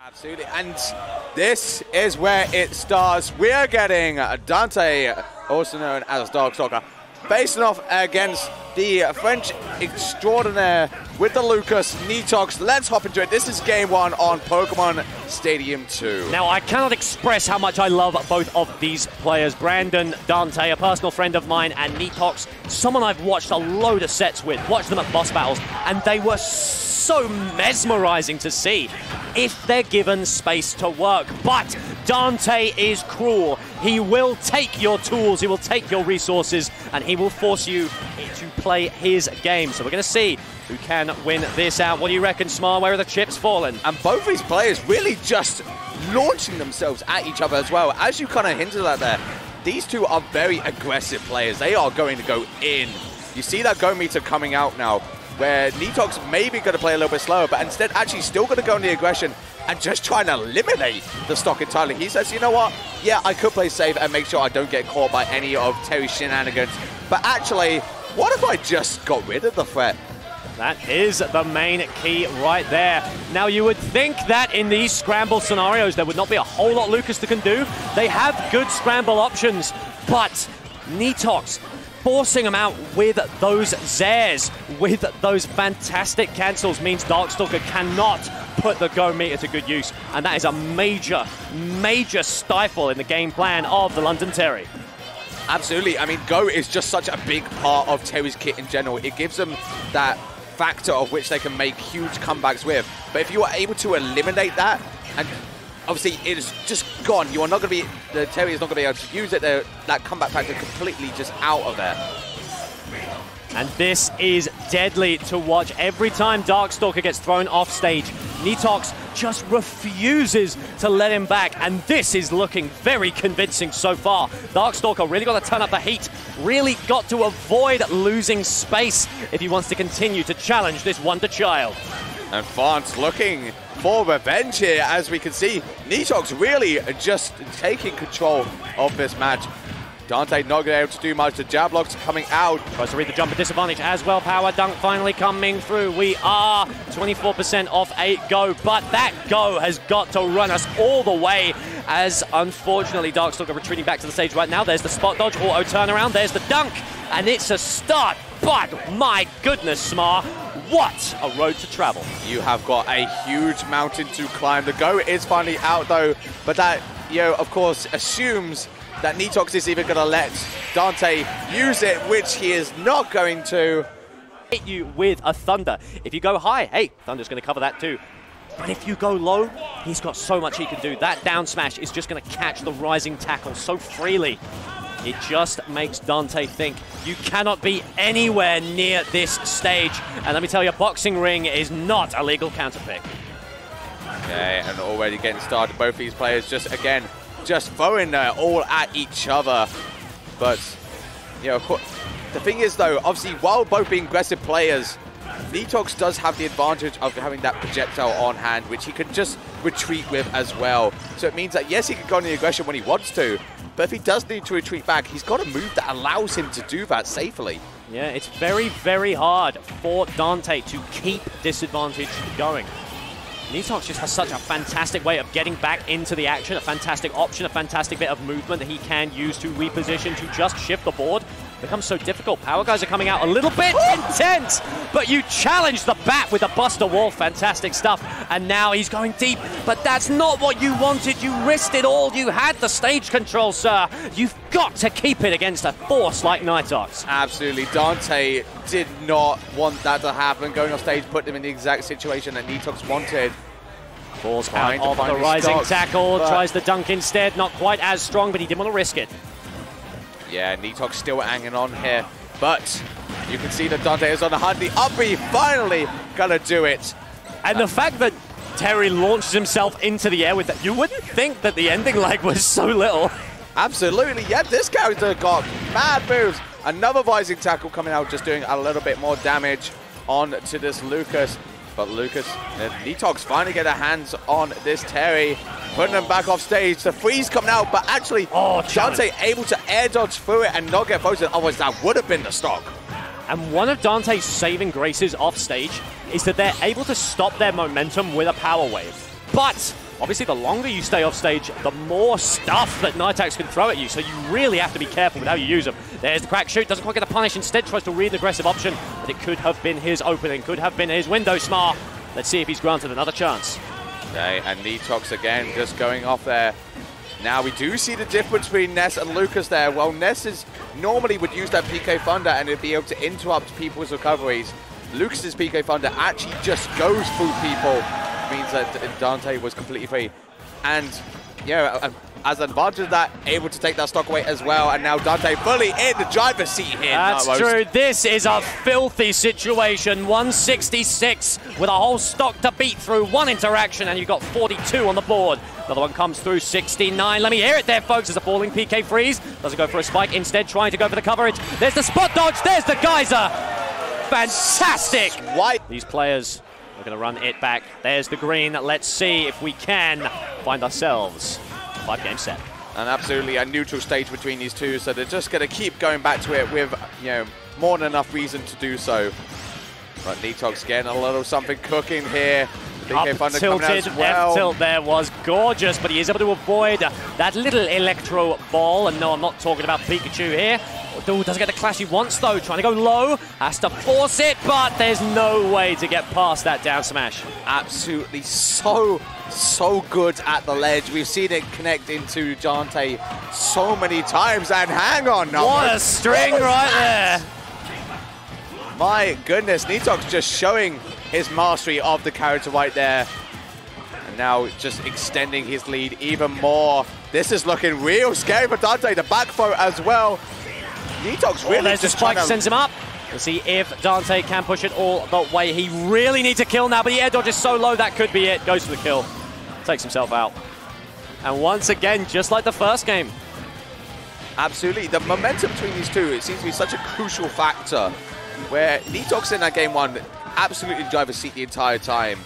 Absolutely, and this is where it starts. We are getting Dante, also known as Darkstalker, facing off against the French extraordinaire with the Lucas Nitox. Let's hop into it. This is game one on Pokemon Stadium 2. Now, I cannot express how much I love both of these players. Brandon, Dante, a personal friend of mine, and Nitox, someone I've watched a load of sets with, watched them at boss battles, and they were so mesmerizing to see if they're given space to work. But Dante is cruel. He will take your tools, he will take your resources, and he will force you to play his game. So we're going to see who can win this out. What do you reckon, Smar? Where are the chips falling? And both these players really just launching themselves at each other as well. As you kind of hinted at there, these two are very aggressive players. They are going to go in. You see that go meter coming out now, where Nitox may be going to play a little bit slower, but instead actually still going to go in the aggression and just trying to eliminate the stock entirely. He says, you know what? Yeah, I could play safe and make sure I don't get caught by any of Terry's shenanigans. But actually, what if I just got rid of the threat? That is the main key right there. Now, you would think that in these scramble scenarios, there would not be a whole lot Lucas can do. They have good scramble options, but Nitox forcing them out with those Zares, with those fantastic cancels, means Darkstalker cannot put the go meter to good use. And that is a major, major stifle in the game plan of the London Terry. Absolutely. I mean, Go is just such a big part of Terry's kit in general. It gives them that factor of which they can make huge comebacks with. But if you are able to eliminate that, and obviously it is just gone, you are not going to be, the Terry is not going to be able to use it, that comeback factor completely just out of there. And this is deadly to watch. Every time Darkstalker gets thrown off stage, Nitox just refuses to let him back. And this is looking very convincing so far. Darkstalker really got to turn up the heat, really got to avoid losing space if he wants to continue to challenge this Wonder Child. And France looking for revenge here, as we can see. Nitox really just taking control of this match. Dante not able to do much. The jab blocks coming out. Tries to read the jumper disadvantage as well. Power dunk finally coming through. We are 24% off a go, but that go has got to run us all the way, as unfortunately Darkstalker retreating back to the stage right now. There's the spot dodge, auto turnaround. There's the dunk, and it's a start. But my goodness, Smar, what a road to travel. You have got a huge mountain to climb. The go is finally out though, but that, you know, of course, assumes that Nitox is even going to let Dante use it, which he is not going to. Hit you with a Thunder. If you go high, hey, Thunder's going to cover that too. But if you go low, he's got so much he can do. That down smash is just going to catch the rising tackle so freely. It just makes Dante think you cannot be anywhere near this stage. And let me tell you, boxing ring is not a legal counterpick. Okay, and already getting started. Both these players just throwing all at each other. But, you know, the thing is though, obviously while both being aggressive players, Nitox does have the advantage of having that projectile on hand, which he can just retreat with as well. So it means that yes, he can go on the aggression when he wants to, but if he does need to retreat back, he's got a move that allows him to do that safely. Yeah, it's very, very hard for Dante to keep disadvantage going. Nitox just has such a fantastic way of getting back into the action, a fantastic option, a fantastic bit of movement that he can use to reposition, to just shift the board. It becomes so difficult. Power guys are coming out a little bit intense, but you challenge the bat with a Buster Wall. Fantastic stuff. And now he's going deep, but that's not what you wanted. You risked it all. You had the stage control, sir. You've got to keep it against a force like Nitox. Absolutely. Dante did not want that to happen. Going off stage put him in the exact situation that Nitox wanted. Falls out of the rising tackle, tries the dunk instead. Not quite as strong, but he didn't want to risk it. Yeah, Nitox still hanging on here, but you can see that Dante is on the hunt. The up B finally gonna do it. And the fact that Terry launches himself into the air with that, you wouldn't think that the ending lag was so little. Absolutely, yeah, this character got mad moves. Another rising tackle coming out, just doing a little bit more damage on to this Lucas. But Lucas and Nitox finally get their hands on this Terry, putting them back off stage. The freeze coming out, but actually Dante able to air dodge through it and not get frozen. Otherwise, that would have been the stock. And one of Dante's saving graces off stage is that they're able to stop their momentum with a power wave. But obviously the longer you stay off stage, the more stuff that Nitox can throw at you, so you really have to be careful with how you use them. There's the crack shoot, doesn't quite get the punish, instead tries to read an aggressive option, but it could have been his opening, could have been his window, Smart. Let's see if he's granted another chance. Okay, and Nitox again just going off there. Now we do see the difference between Ness and Lucas there. Well, Ness is normally would use that PK Thunder and it'd be able to interrupt people's recoveries. Lucas's PK Thunder actually just goes through people. Means that Dante was completely free. And yeah, as an advantage of that, able to take that stock away as well. And now Dante fully in the driver's seat here. That's true. This is a filthy situation. 166 with a whole stock to beat through one interaction, and you've got 42 on the board. Another one comes through, 69. Let me hear it there, folks. There's a falling PK freeze. Doesn't go for a spike. Instead, trying to go for the coverage. There's the spot dodge. There's the geyser. Fantastic. White. These players are going to run it back. There's the green. Let's see if we can find ourselves 5-game set. And absolutely a neutral stage between these two, so they're just going to keep going back to it with, you know, more than enough reason to do so. But Nitox getting a little something cooking here. Up tilted, F-tilt there was gorgeous, but he is able to avoid that little electro ball. And no, I'm not talking about Pikachu here. Ooh, doesn't get the clash he wants though. Trying to go low, has to force it, but there's no way to get past that down smash. Absolutely so good at the ledge. We've seen it connect into Dante so many times, and hang on. No, what a string right there. My goodness, Nitox just showing his mastery of the character right there. And now just extending his lead even more. This is looking real scary for Dante. The back throw as well. Nitox really there's just the spike, sends him up. We'll see if Dante can push it all the way. He really needs a kill now, but the air dodge is so low, that could be it. Goes for the kill. Takes himself out. And once again, just like the first game. Absolutely. The momentum between these two, it seems to be such a crucial factor. Where Nitox in that game one absolutely driver's seat the entire time.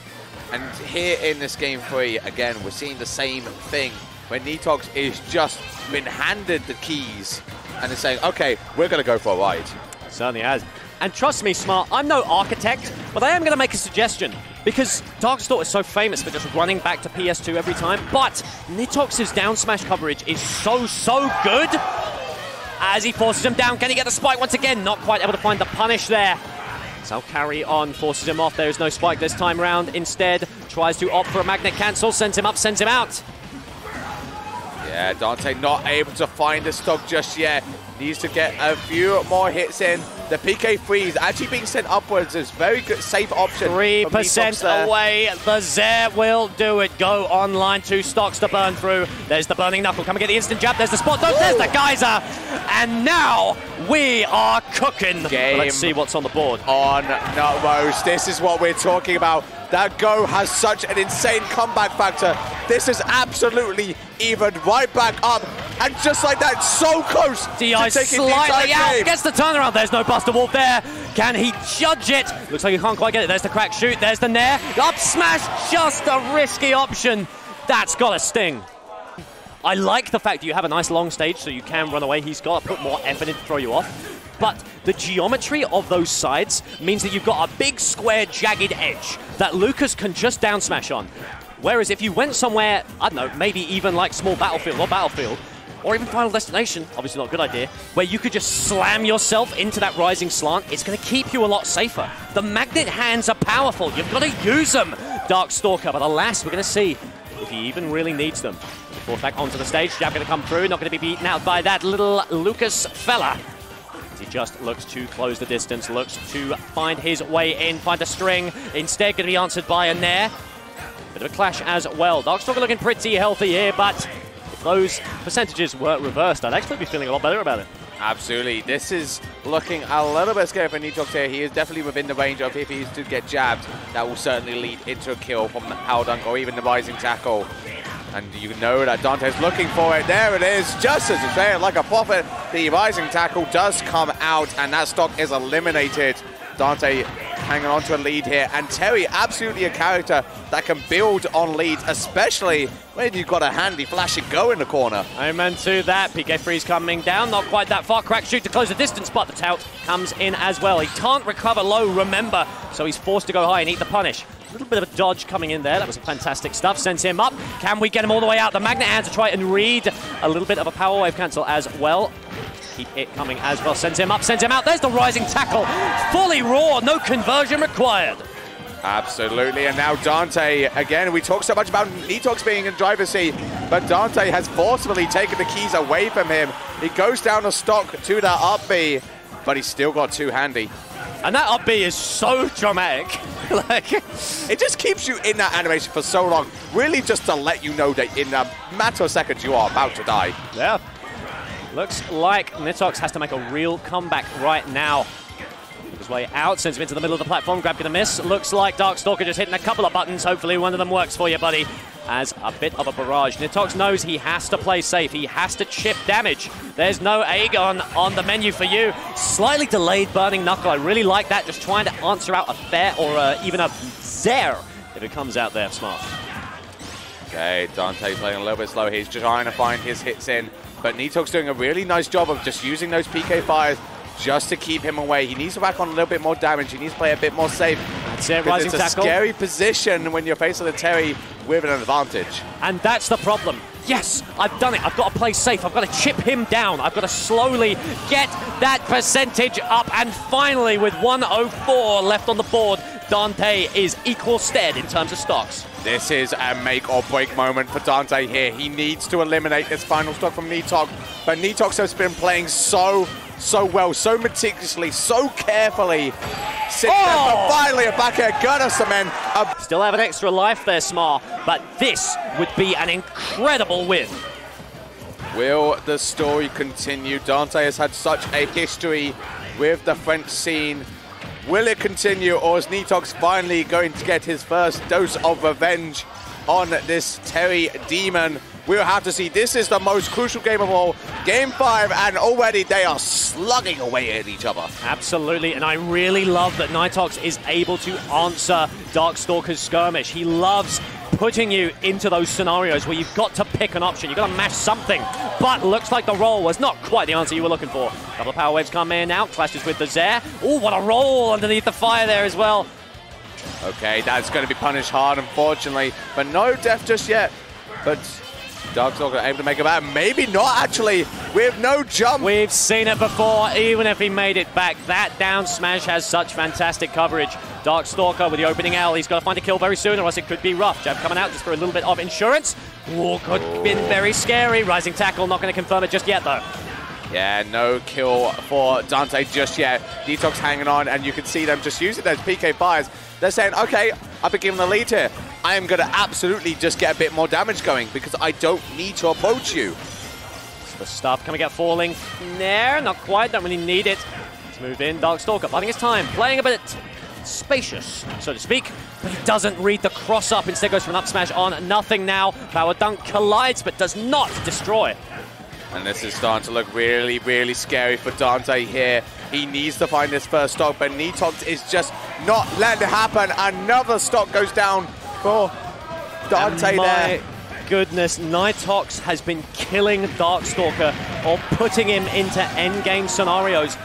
And here in this game 3, again, we're seeing the same thing. Where Nitox is just been handed the keys and is saying, okay, we're going to go for a ride. Certainly has. And trust me, Smart, I'm no architect, but I am going to make a suggestion. Because Darkstalk is so famous for just running back to PS2 every time, but Nitox's down smash coverage is so good. As he forces him down, can he get the spike once again? Not quite able to find the punish there. So carry on, forces him off. There is no spike this time round. Instead, tries to opt for a magnet cancel, sends him up, sends him out. Yeah, Dante not able to find the stock just yet. Needs to get a few more hits in. The PK freeze actually being sent upwards is very good, safe option. 3% away. The Zare will do it. Go online. 2 stocks to burn through. There's the burning knuckle. Come and get the instant jab. There's the spot. There's the geyser. And now we are cooking. Let's see what's on the board. On Nutmos. This is what we're talking about. That Go has such an insane comeback factor. This is absolutely even right back up. And just like that, so close DI to taking slightly the out. game. Gets the turnaround. There's no Buster Wolf there. Can he judge it? Looks like he can't quite get it. There's the crack shoot. There's the nair. Up smash. Just a risky option. That's got a sting. I like the fact that you have a nice long stage so you can run away. He's got to put more effort in to throw you off. But the geometry of those sides means that you've got a big square jagged edge that Lucas can just down smash on. Whereas if you went somewhere, I don't know, maybe even like small battlefield, or even Final Destination, obviously not a good idea, where you could just slam yourself into that rising slant, it's going to keep you a lot safer. The magnet hands are powerful. You've got to use them, Darkstalker. But alas, we're going to see if he even really needs them. Force back onto the stage. Jab going to come through. Not going to be beaten out by that little Lucas fella. He just looks to close the distance, looks to find his way in, find a string. Instead, going to be answered by a nair. Bit of a clash as well. Darkstalker looking pretty healthy here, but if those percentages were reversed, I'd actually be feeling a lot better about it. Absolutely. This is looking a little bit scary for Nitox here. He is definitely within the range of if he is to get jabbed, that will certainly lead into a kill from the power dunk or even the rising tackle. And you know that Dante's looking for it. There it is, just as you say it, like a prophet. The rising tackle does come out, and that stock is eliminated. Dante hanging on to a lead here, and Terry, absolutely a character that can build on leads, especially when you've got a handy flashing Go in the corner. Amen to that. PK freeze coming down, not quite that far. Crack shoot to close the distance, but the tout comes in as well. He can't recover low, remember, so he's forced to go high and eat the punish. little bit of a dodge coming in there. That was some fantastic stuff. Sends him up. Can we get him all the way out? The magnet hand to try and read a little bit of a power wave cancel as well. Keep it coming as well. Sends him up, sends him out. There's the rising tackle. Fully raw, no conversion required. Absolutely, and now Dante, again, we talk so much about Nitox being in driver's seat, but Dante has forcefully taken the keys away from him. He goes down a stock to that up B, but he's still got two handy. And that up B is so dramatic. Like, it just keeps you in that animation for so long, really just to let you know that in a matter of seconds you are about to die. Yeah. Looks like Nitox has to make a real comeback right now. His way out, sends him into the middle of the platform, grab gonna miss. Looks like Darkstalker just hitting a couple of buttons. Hopefully one of them works for you, buddy. As a bit of a barrage. Nitox knows he has to play safe. He has to chip damage. There's no Aegon on the menu for you. Slightly delayed burning knuckle. I really like that. Just trying to answer out a fair or even a Zare if it comes out there smart. Okay, Dante playing a little bit slow. He's trying to find his hits in, but Nitox doing a really nice job of just using those PK fires just to keep him away. He needs to rack on a little bit more damage. He needs to play a bit more safe. That's it, rising tackle. It's a scary position when you're facing a Terry with an advantage. And that's the problem. Yes, I've done it. I've got to play safe. I've got to chip him down. I've got to slowly get that percentage up. And finally, with 104 left on the board, Dante is equal stead in terms of stocks. This is a make or break moment for Dante here. He needs to eliminate this final stock from Nitox. But Nitox has been playing so well, so meticulously, so carefully. Sits there, but finally a back air gunner cement. Still have an extra life there, Smar, but this would be an incredible win. Will the story continue? Dante has had such a history with the French scene. Will it continue, or is Nitox finally going to get his first dose of revenge on this Terry demon? We'll have to see. This is the most crucial game of all. Game 5, and already they are slugging away at each other. Absolutely, and I really love that Nitox is able to answer Darkstalker's skirmish. He loves putting you into those scenarios where you've got to pick an option. You've got to mash something. But looks like the roll was not quite the answer you were looking for. A couple of power waves come in now. Clashes with the Zare. Oh, what a roll underneath the fire there as well. Okay, that's going to be punished hard, unfortunately. But no death just yet. But Darkstalker able to make it back. Maybe not, actually, with no jump. We've seen it before, even if he made it back. That down smash has such fantastic coverage. Darkstalker with the opening L. He's got to find a kill very soon, or else it could be rough. Jab coming out just for a little bit of insurance. Oh, could have been very scary. Rising tackle, not going to confirm it just yet, though. Yeah, no kill for Dante just yet. Nitox hanging on, and you can see them just using those PK fires. They're saying, okay, I've been given the lead here. I am going to absolutely just get a bit more damage going because I don't need to approach you. The stuff coming out falling there. Not quite, don't really need it. Let's move in. Darkstalker biding his time, playing a bit spacious, so to speak, but he doesn't read the cross up. Instead goes for an up smash on nothing now. Power dunk collides, but does not destroy. And this is starting to look really, really scary for Dante here. He needs to find this first stock, but Nitox is just not letting it happen. Another stock goes down for Dante there. Goodness, Nitox has been killing Darkstalker or putting him into endgame scenarios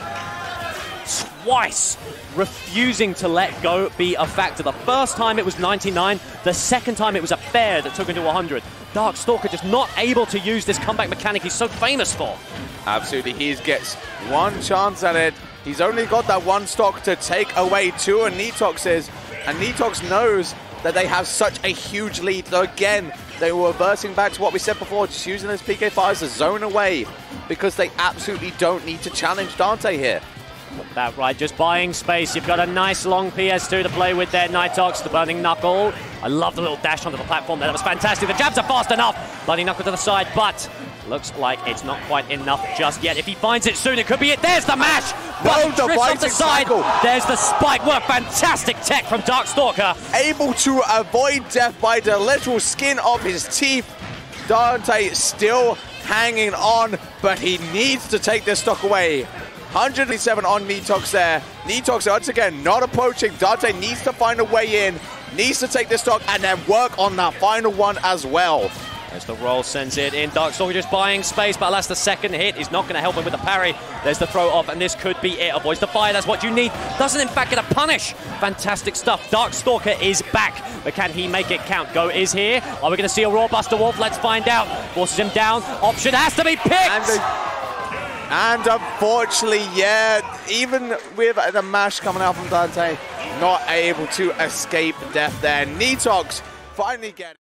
twice, refusing to let go be a factor. The first time it was 99, the second time it was a fair that took him to 100. Darkstalker just not able to use this comeback mechanic he's so famous for. Absolutely, he gets one chance at it. He's only got that one stock to take away two of Nitox's, and Nitox knows that they have such a huge lead. So again, they were reversing back to what we said before, just using those PK fires to zone away because they absolutely don't need to challenge Dante here. That right, just buying space. You've got a nice long PS2 to play with there, Nitox, the burning knuckle. I love the little dash onto the platform there. That was fantastic. The jabs are fast enough. Burning knuckle to the side, but looks like it's not quite enough just yet. If he finds it soon, it could be it. There's the mash. But the off the side. There's the spike. What a fantastic tech from Darkstalker. Able to avoid death by the literal skin of his teeth. Dante still hanging on, but he needs to take this stock away. 107 on Nitox there. Nitox once again not approaching. Dante needs to find a way in, needs to take this stock and then work on that final one as well. As the roll sends it in, Darkstalker just buying space, but alas, the second hit is not going to help him with the parry. There's the throw off, and this could be it. Avoids the fire, that's what you need. Doesn't in fact get a punish. Fantastic stuff. Darkstalker is back, but can he make it count? Go is here. Are we going to see a Raw Buster Wolf? Let's find out. Forces him down. Option has to be picked. And unfortunately, yeah, even with the mash coming out from Dante, not able to escape death there. Nitox finally gets